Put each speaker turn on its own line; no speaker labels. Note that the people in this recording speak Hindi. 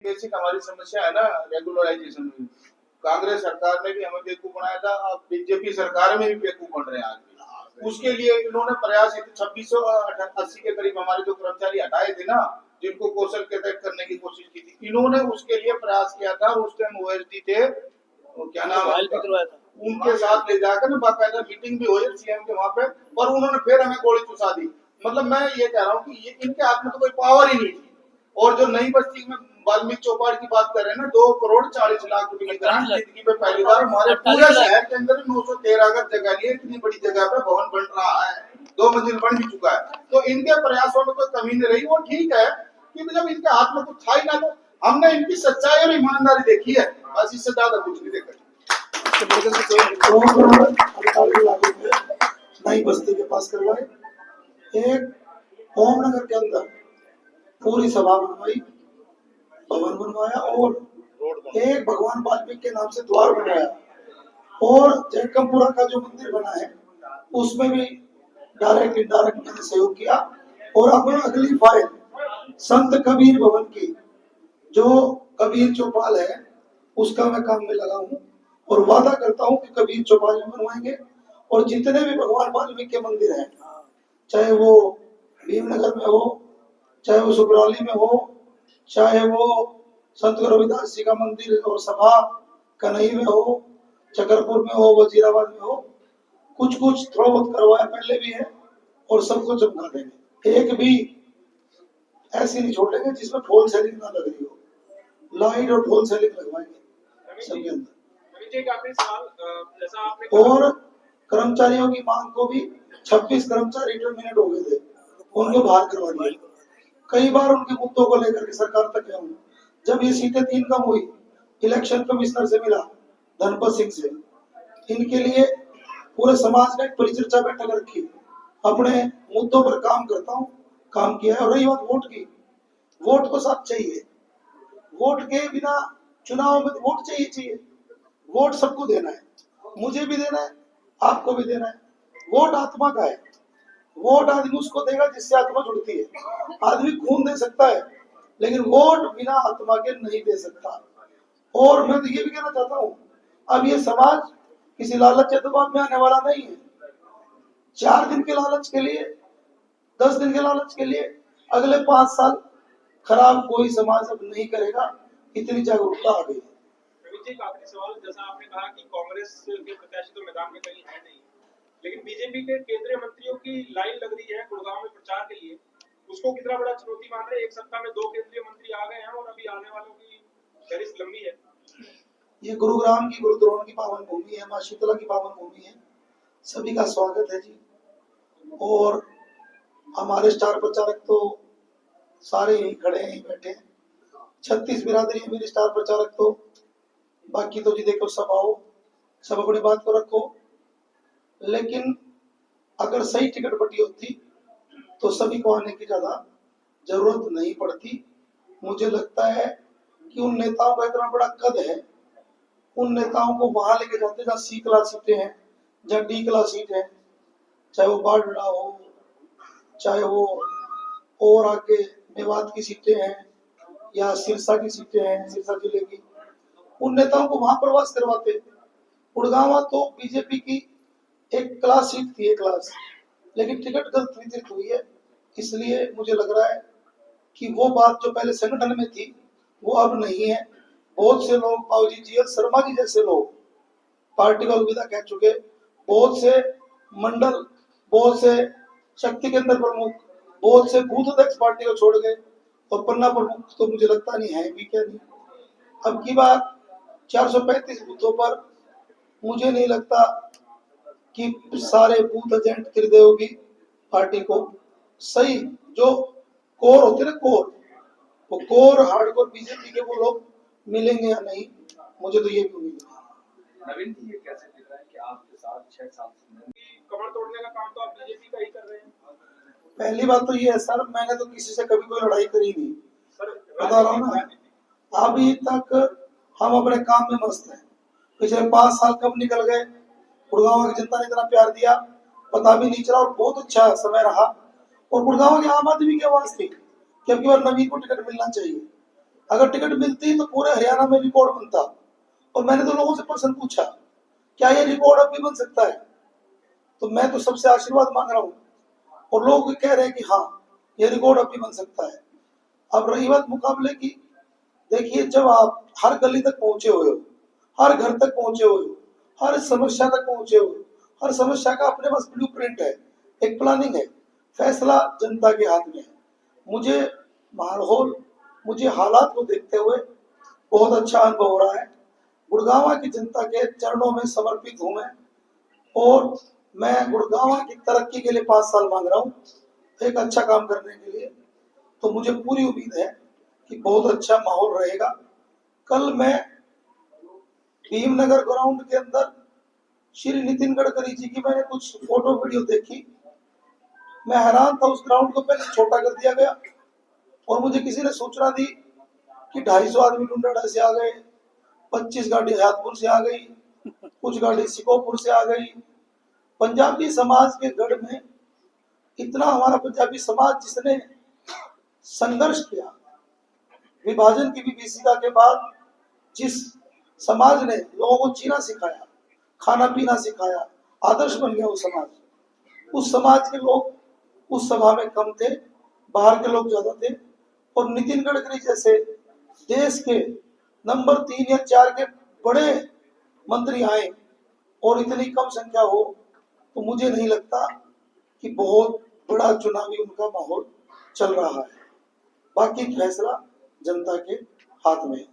बेसिक हमारी समस्या है ना रेगुलराइजेशन में। कांग्रेस सरकार ने भी हमें बेवकूफ बनाया था, अब बीजेपी सरकार में भी बेवकूफ बन रहे हैं आज भी। उसके लिए इन्होंने प्रयास 2680 के करीब हमारे जो कर्मचारी हटाए थे ना, जिनको कौशल के तहत करने की कोशिश की थी, इन्होंने उसके लिए प्रयास किया था। उस टाइम ओएसडी थे, क्या नाम है, उनके साथ ले जाकर ना बाकायदा मीटिंग भी हुई सीएम के वहां पे, पर उन्होंने फिर हमें गोली चुसा दी। मतलब मैं ये कह रहा हूँ कि ये इनके हाथ में तो कोई पावर ही नहीं थी। और जो नई बस्ती में वाल्मीकि चौपाल की बात कर रहे हैं ना, 2 करोड़ 40 लाख रुपए की ग्रांट जिंदगी में पहली बार हमारे पूरे शहर के अंदर 913 गज जगह लिए, इतनी बड़ी जगह पे भवन बन रहा है, 2 मंजिल बन भी चुका है। तो इनके प्रयासों में कोई कमी नहीं रही। वो ठीक है कि जब इनके हाथ में कुछ था ही ना, तो हमने इनकी सच्चाई और ईमानदारी देखी है, बस इससे ज्यादा कुछ नहीं देखा।
नई बस्ती के पास करवाए, एक ओम नगर के अंदर पूरी सभा बनवाई, भवन बनवाया, और एक भगवान वाल्मीकि के नाम से द्वार बनवाया, और जयकमपुरा का जो मंदिर बना है उसमें भी डायरेक्ट इनडायरेक्ट मैंने सहयोग किया। और अब अगली फाइल संत कबीर भवन की, जो कबीर चौपाल है, उसका मैं काम में लगा हूँ और वादा करता हूँ कि कबीर चौपाल में बनवाएंगे। और जितने भी भगवान वाल्मीकि के मंदिर हैं, चाहे वो भीमनगर में हो, चाहे वो सुगरौली में हो, चाहे वो संत रविदास जी का मंदिर और सभा कन्हई में हो, चकरपुर में हो, वजीराबाद में हो, कुछ कुछ थोड़ा बहुत करवाया पहले भी है और सबको चमका देंगे। एक भी ऐसी नहीं छोड़ेंगे जिसमें फॉल सेलिंग ना लग रही हो, लाइट और फॉल सेलिंग लगवाएंगे सबके अंदर। और कर्मचारियों की मांग को भी 26 कर्मचारी टर्मिनेट हो गए थे, उनको बाहर करवा दिया। कई बार उनके मुद्दों को लेकर के सरकार तक गया हूँ। जब ये सीटें 3 कम हुई, इलेक्शन कमिश्नर से मिला, धनपत सिंह से, इनके लिए पूरे समाज का एक परिचर्चा बैठक रखी, अपने मुद्दों पर काम करता हूँ, काम किया है। और रही बात वोट की, वोट को साथ चाहिए, वोट के बिना चुनाव में वोट चाहिए। वोट सबको देना है, मुझे भी देना है, आपको भी देना है। वोट आत्मा का है, वोट आदमी उसको देगा जिससे आत्मा जुड़ती है। आदमी खून दे सकता है लेकिन वोट बिना आत्मा के नहीं दे सकता। और मैं तो ये भी कहना चाहता हूँ, अब ये समाज किसी लालच या दबाव में आने वाला नहीं है। 4 दिन के लालच के लिए, 10 दिन के लालच के लिए अगले 5 साल खराब कोई समाज अब नहीं करेगा, इतनी जागरूकता आ गई।
एक आखिरी सवाल, जैसा आपने कहा कि कांग्रेस के प्रत्याशी तो मैदान में कहीं है नहीं, लेकिन बीजेपी के केंद्रीय मंत्रियों की लाइन लग रही है गुड़गांव में प्रचार के लिए, उसको कितना बड़ा चुनौती मान रहे हैं? एक सप्ताह में 2 केंद्रीय मंत्री आ गए हैं और अभी आने वालों की फहरिस्त लंबी है।
ये गुरुग्राम की गुरुद्रोण की पावन भूमि है, मां शीतला की पावन भूमि है, सभी का स्वागत है जी। और हमारे स्टार प्रचारक तो सारे यहीं खड़े हैं, यहीं बैठे हैं। 36 बिरादरी है मेरी स्टार प्रचारक, तो बाकी तो जी देखो सब आओ, सब अपनी बात को रखो। लेकिन अगर सही टिकट बटी होती तो सभी को आने की ज्यादा जरूरत नहीं पड़ती। मुझे लगता है कि उन नेताओं का इतना बड़ा कद है, उन नेताओं को वहां लेके जाते जहाँ C क्लास सीटें हैं, जहाँ D क्लास सीट है, चाहे वो बारडा हो, चाहे वो और आगे मेवात की सीटें हैं या सिरसा की सीटें हैं, सिरसा जिले की, उन नेताओं को वहां प्रवास करवाते। गुड़गांव तो बीजेपी की एक क्लास सीट थी, एक क्लास, लेकिन टिकट गलत वितरित हुई है। इसलिए मुझे लग रहा है कि वो बात जो पहले संगठन में थी वो अब नहीं है। बहुत से लोग, बाबूजी GL शर्मा जी जैसे लोग पार्टी को अलविदा कह चुके, बहुत से मंडल, बहुत से शक्ति केंद्र प्रमुख, बहुत से बूथ अध्यक्ष पार्टी को छोड़ गए, और पन्ना प्रमुख तो मुझे लगता नहीं है भी क्या नहीं। अब की बार 435 बूथों पर मुझे नहीं लगता कि सारे बूथ एजेंट खरीदे होगी पार्टी को। सही जो कोर होते ना, कोर, वो कोर हार्डकोर बीजेपी के वो लोग मिलेंगे या नहीं, मुझे तो ये भी उम्मीद है।
नवीन जी, ये कैसे दिख रहा है कि आपके साथ 6 साल से
कमर तोड़ने का काम तो आप बीजेपी का ही कर रहे हैं?
पहली बात तो ये है सर, मैंने तो किसी से कभी कोई लड़ाई करी नहीं, बता रहा हूँ ना। अभी तक हम अपने काम में मस्त हैं। पिछले 5 साल कब निकल गए, गुड़गांव की जनता ने इतना प्यार दिया, पता भी नहीं चला, और बहुत अच्छा समय रहा। और गुड़गांव की आम आदमी की आवाज थी कि अब की बार नवीन को टिकट मिलना चाहिए। अगर टिकट मिलती तो पूरे हरियाणा में रिकॉर्ड बनता। और मैंने तो लोगों से प्रश्न पूछा, क्या ये रिकॉर्ड अब भी बन सकता है? तो मैं तो सबसे आशीर्वाद मांग रहा हूँ, और लोग कह रहे हैं कि हाँ, ये रिकॉर्ड अब भी बन सकता है। अब रही बात मुकाबले की, देखिए जब आप हर गली तक पहुंचे हुए हो, हर घर तक पहुंचे हुए हो, हर समस्या तक पहुंचे हुए हो, हर समस्या का अपने पास ब्लूप्रिंट है, एक प्लानिंग है, फैसला जनता के हाथ में है। मुझे माहौल, मुझे हालात को देखते हुए बहुत अच्छा अनुभव हो रहा है। गुड़गांव की जनता के चरणों में समर्पित हूं मैं, और मैं गुड़गांव की तरक्की के लिए 5 साल मांग रहा हूँ, एक अच्छा काम करने के लिए। तो मुझे पूरी उम्मीद है कि बहुत अच्छा माहौल रहेगा। कल मैं भीमनगर ग्राउंड के अंदर श्री नितिन गडकरी जी की मैंने कुछ फोटो वीडियो देखी, मैं हैरान था। उस ग्राउंड को पहले छोटा कर दिया गया, और मुझे किसी ने सूचना दी कि 250 आदमी डुंडा से आ गए, 25 गाड़ी हयातपुर से आ गई, कुछ गाड़ी सिकोपुर से आ गई। पंजाबी समाज के गढ़ में इतना हमारा पंजाबी समाज जिसने संघर्ष किया, विभाजन की विभीषिका के बाद जिस समाज ने लोगों को जीना सिखाया, खाना पीना सिखाया, आदर्श बन गया वो समाज, उस समाज के लोग उस सभा में कम थे, बाहर के लोग ज्यादा थे। और नितिन गडकरी जैसे देश के नंबर 3 या 4 के बड़े मंत्री आए और इतनी कम संख्या हो, तो मुझे नहीं लगता कि बहुत बड़ा चुनावी उनका माहौल चल रहा है। बाकी फैसला जनता के हाथ में है।